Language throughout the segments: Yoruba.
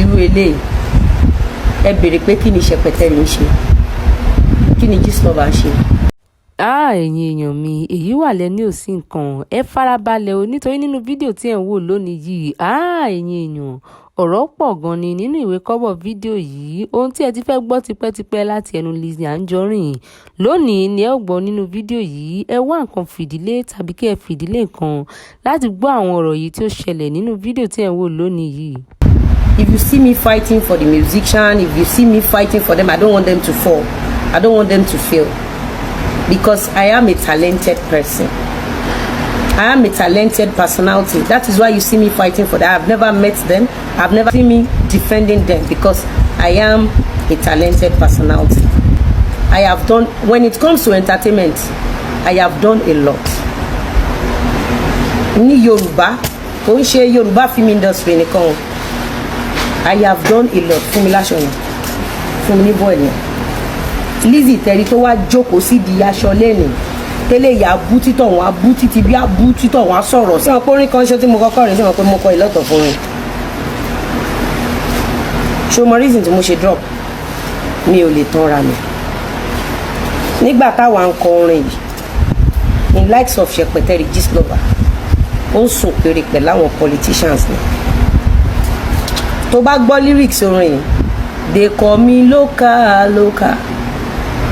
irú eléyìí ẹ béèrè pé kí ni Ṣẹpẹtẹrì ń ṣe, kí ni Gistlover ń ṣe. ẹ̀yin èèyàn mi èyí wà lẹ́ni ò sí nǹkan ẹ farabalẹ̀ o nítorí nínú fídíò tí ẹ̀ ń wò lónìí yìí ẹ̀yin èèyàn ọ̀rọ̀ pọ̀ gan ni nínú ìwé kọ́bọ̀ fídíò yìí ohun tí ẹ ti fẹ́ gbọ́ tipẹ́tipẹ́ láti ẹnu Lizzy Anjorin lónìí ni ẹ ó gbọ́ nínú fídíò yìí ẹ wá nǹkan fìdílé tàbí kí ẹ fìdílé nǹkan láti gbọ́ àwọn ọ̀rọ̀ yìí tí ó ṣẹlẹ̀ nínú fídíò tí ẹ̀ ń wò lónìí yìí. If you see me fighting for the musician, if you see me fighting for them, I don't want them to fall. I don't want them to fail. Because I am a talented person. I am a talented personality. That is why you see me fighting for that. I've never met them. I've never seen me defending them because I am a talented personality. I have done, when it comes to entertainment, I have done a lot. Ní Yoruba, kò ń ṣe Yoruba film industry nìkan. I have done a lot. Fún mi láṣọ yẹn. Fún mi ní bọ́ọ̀lù yẹn. Lizzy tẹ̀rí tó wá jókòó sí di aṣọ lẹ́nu tẹ́lẹ̀ ìyá bú títọ̀ wọn abú títí bí abú títọ̀ wọn sọ̀rọ̀ sí wọn pé orin kan ṣe tí mo kọ́kọ́ rìn sí wọn pé mo kọ ìlọ́tọ̀ fún mi. ṣé o mọ reason tí mo ṣe drop mi ò lè tán ra mi. nígbà táwa ń kọ orin yìí in likes of Ṣẹpẹtẹrì Gistlover ó ń sùn péré pẹ̀lú àwọn politicians ni. tó bá gbọ́ lyrics orin yìí they call me local.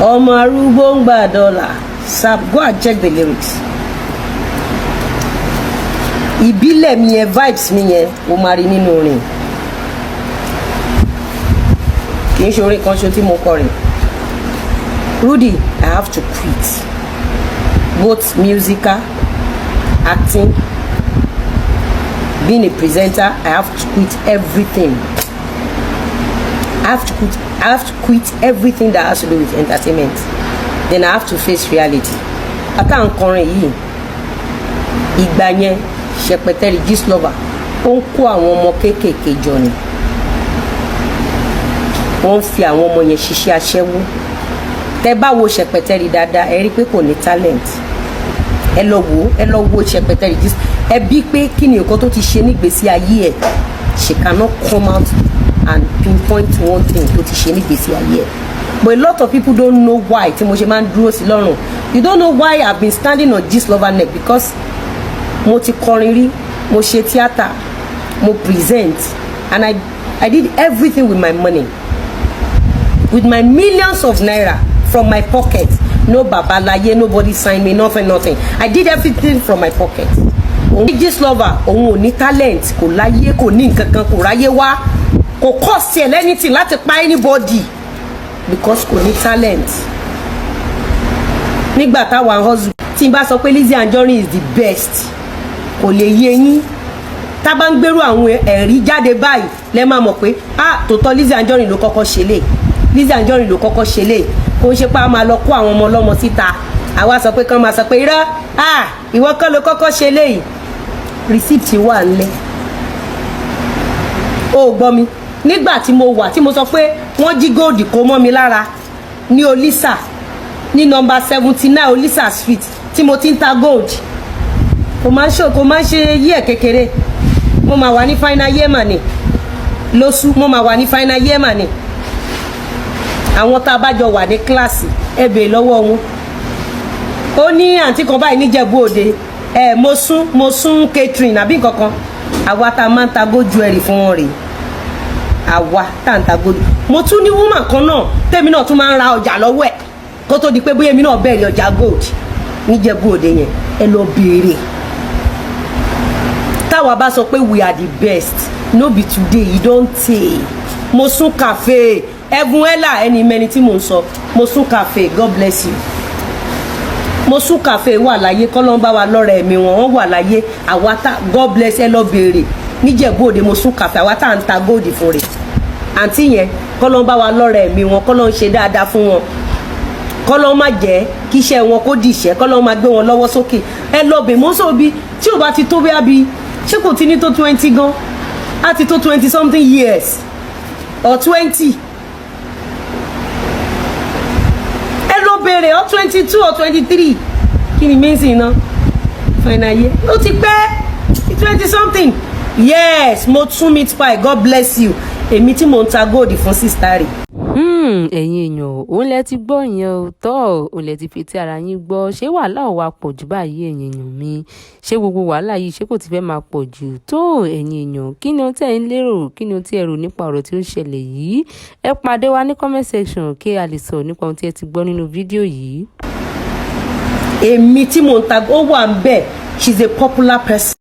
Ọmọ arúgbó ń gba dọ́là. Sab, go and check the lyrics. Ìbílẹ̀ mi yẹn, vibes mi yẹn, o máa rí nínú orin. Kì í ṣe orin kan ṣo tí mo kọ rìn. Rudy, I have to quit. Both musical, acting, being a presenter, I have to quit everything. I have to quit everything that has to do with entertainment. Then I have to face reality. Aka nkorin yìí. Ìgbà yẹn Ṣẹpẹtẹrì Gistlover ó ń kó àwọn ọmọ kéékèèké jọ ni. Wọ́n fi àwọn ọmọ yẹn ṣiṣẹ́ aṣẹ́wó. Tẹ́ bá wo Ṣẹpẹtẹrì dáadáa ẹ rí pé kò ní talent. Ẹ lọ wo Ṣẹpẹtẹrì Gistlover. Ẹ bí pé kí ni nǹkan tó ti ṣe nígbésí ayé ẹ̀. She cannot come out and pinpoint one thing tó ti ṣe nígbésí ayé ẹ̀. But a lot of people don't know why tí mo ṣe máa ń dúró sí lọ́rùn. You don't know why I've been standing on Gistlover neck because mo ti kọrin rí, mo ṣe theatre, mo present and I did everything with my money. With my millions of naira from my pocket. No babalaye, nobody signed me, nothing. I did everything from my pocket. Gistlover òun ò ní talent, kò láyé, kò ní nǹkan kan, kò ráyé wá, kò cost ẹ̀ anything láti pa anybody because kò ní talent. Nígbà táwa hustle tí n bá sọ pé Lizzy Anjorin is the best kò lè yé yín. Tá bá ń gbèrú àwọn ẹ̀rí jáde báyìí lẹ máa mọ̀ pé tòótọ́ Lizzy Anjorin ló kọ́kọ́ ṣe lé. Lizzy Anjorin ló kọ́kọ́ ṣe lé. Kò ń ṣe pé a máa lọ kó àwọn ọmọ ọlọ́mọ síta. Àwa sọ pé kán máa sọ pé irọ́ ìwọ kọ́ ló kọ́kọ́ ṣe lé yìí. Receipt wà ńlẹ̀. Ó gbọ́ mi nígbà tí mo wà tí mo sọ pé wọ́n jí gold kó mọ́ mi lára ní Olisa ní number 79 Olisa street tí mo ti ń ta gold kò máa ń ṣe yí ẹ̀ kékeré. Mo máa wà ní final year mà ní lóṣù, mo máa wà ní final year mà ní. Àwọn tá a bá jọ wà ní kíláàsì ẹ bèè lọ́wọ́ wọn. Ó ní àǹtí kan báyìí níjẹ̀bú òde mo sún catering àbí nǹkan kan. Àwa tá a máa ń ta gold jewelry fún wọn rèé. Àwa tá ń ta gold. Mo tún ní woman kan náà tèmi náà tún máa ń ra ọjà lọ́wọ́ ẹ̀ kó tó di pé bóyá èmi náà bẹ̀rẹ̀ ọjà gold níjẹ̀bú òde yẹn ẹ lọ béèrè. Táwa bá sọ pé we are the best no be today you don tey. Mo sún cafe ẹ̀bùn ẹ̀là ẹni mẹ́ni tí mo ń sọ mo sún cafe God bless you. Mo sún cafe wà láyé kọ́lọ́n bá wa lọ́rẹ̀ ẹ̀mí wọn wà láyé àwa tá God bless ẹ lọ béèrè níjẹ̀bú òde mo sún cafe àwa tá ń ta gold fún rẹ̀. Àǹtí yẹn kọ́lọ́n bá wa lọ́rẹ̀ ẹ̀mí wọn kọ́lọ́n ṣe dáadáa fún wọn kọ́lọ́n má jẹ́ kí iṣẹ́ wọn kó dìṣẹ́ kọ́lọ́n má gbé wọn lọ́wọ́ sókè ẹ lọ bè mọ́ sóbi tí ò bá ti tó bí ṣé kò ti ní tó 20 gan á ti tó 20 something years or 20 ẹ lọ bèrè or 22 or 23 kí ni mẹ́sìn náà final year ó ti pẹ́ 20 something yes mo tún meat pie God bless you èmi tí mò ń ta góòdì fún sísítà rẹ̀. ẹ̀yin èèyàn òun lẹ ti gbọ́ yẹn o tọ́ òun lẹ ti fi tí ara yín gbọ́ ṣé wàhálà ò wá pọ̀ jù báyìí ẹ̀yin èèyàn mi ṣé gbogbo wàhálà yìí ṣé kò ti fẹ́ máa pọ̀ jù tó ẹ̀yin èèyàn kí ni ohun tí ẹ̀ ń lérò kí ni ohun tí ẹ rò nípa ọ̀rọ̀ tí ó ṣẹlẹ̀ yìí ẹ pàdé wa ní comment section kí a lè sọ nípa ohun tí ẹ ti gbọ́ nínú fídíò yìí. èmi tí mò ń ta ó wà ń bẹ̀, she's a popular person.